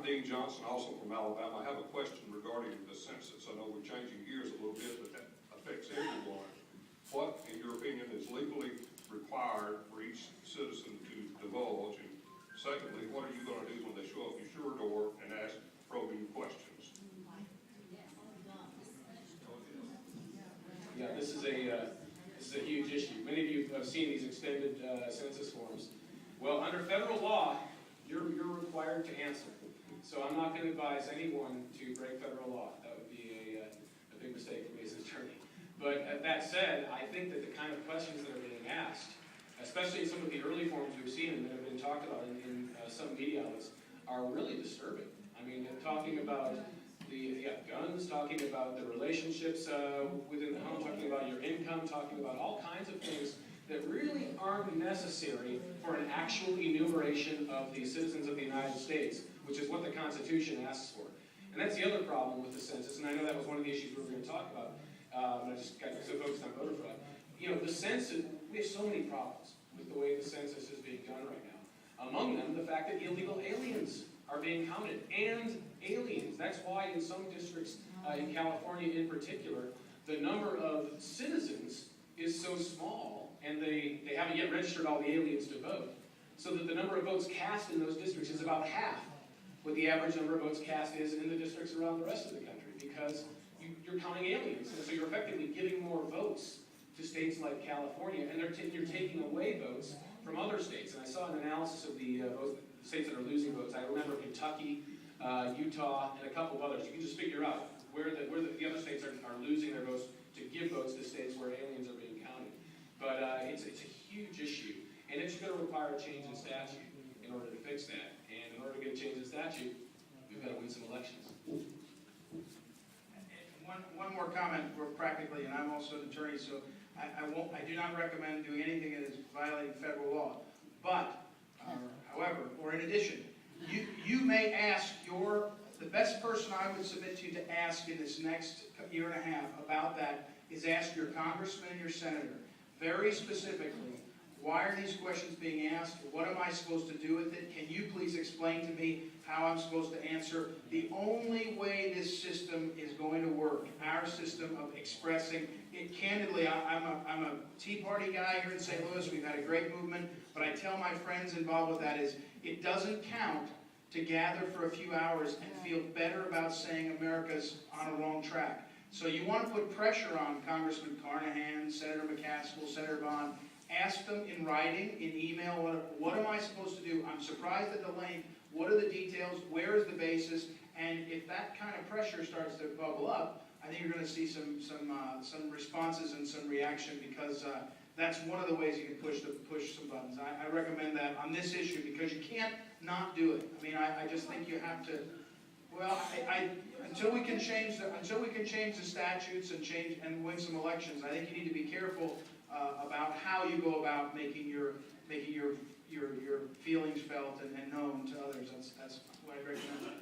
Dean Johnson, also from Alabama. I have a question regarding the census. I know we're changing gears a little bit, but that affects everyone. What, in your opinion, is legally required for each citizen to divulge? And secondly, what are you going to do when they show up at your door and ask probing questions? Yeah, this is a huge issue. Many of you have seen these extended census forms. Well, under federal law, you're required to answer. So I'm not going to advise anyone to break federal law. That would be a big mistake for me as an attorney. But that said, I think that the kind of questions that are being asked, especially in some of the early forms we've seen and that have been talked about in some media outlets, are really disturbing. I mean, they're talking about guns, talking about the relationships within the home, talking about your income, talking about all kinds of things that really aren't necessary for an actual enumeration of the citizens of the United States, which is what the Constitution asks for. And that's the other problem with the census, and I know that was one of the issues we were going to talk about, and I just got so focused on voter fraud. You know, the census, we have so many problems with the way the census is being done right now. Among them, the fact that illegal aliens are being counted, and aliens. That's why in some districts, in California in particular, the number of citizens is so small, and they haven't yet registered all the aliens to vote, so that the number of votes cast in those districts is about half what the average number of votes cast is in the districts around the rest of the country, because you're counting aliens, and so you're effectively giving more votes to states like California, and you're taking away votes from other states. And I saw an analysis of the states that are losing votes. I remember Kentucky, Utah, and a couple of others. You can just figure out where the other states are losing their votes to give votes to states where aliens are being counted. But it's a huge issue, and it's going to require a change in statute in order to fix that. And in order to get a change in statute, we've got to win some elections. One more comment, we're practically, and I'm also an attorney, so I do not recommend doing anything that is violating federal law. But, however, or in addition, you may ask the best person I would submit to you to ask in this next year and a half about that is ask your congressman and your senator, very specifically, why are these questions being asked? What am I supposed to do with it? Can you please explain to me how I'm supposed to answer? The only way this system is going to work, our system of expressing it candidly, I'm a Tea Party guy here in St. Louis. We've had a great movement, but I tell my friends involved with that is it doesn't count to gather for a few hours and feel better about saying America's on a wrong track. So you want to put pressure on Congressman Carnahan, Senator McCaskill, Senator Bond. Ask them in writing, in email, what am I supposed to do? I'm surprised at the length. What are the details? Where is the basis? And if that kind of pressure starts to bubble up, I think you're going to see some responses and some reaction, because that's one of the ways you can push some buttons. I recommend that on this issue, because you can't not do it. I mean, I just think you have to. Well, until we can change the statutes and win some elections, I think you need to be careful about how you go about making your feelings felt and known to others. That's what I recommend.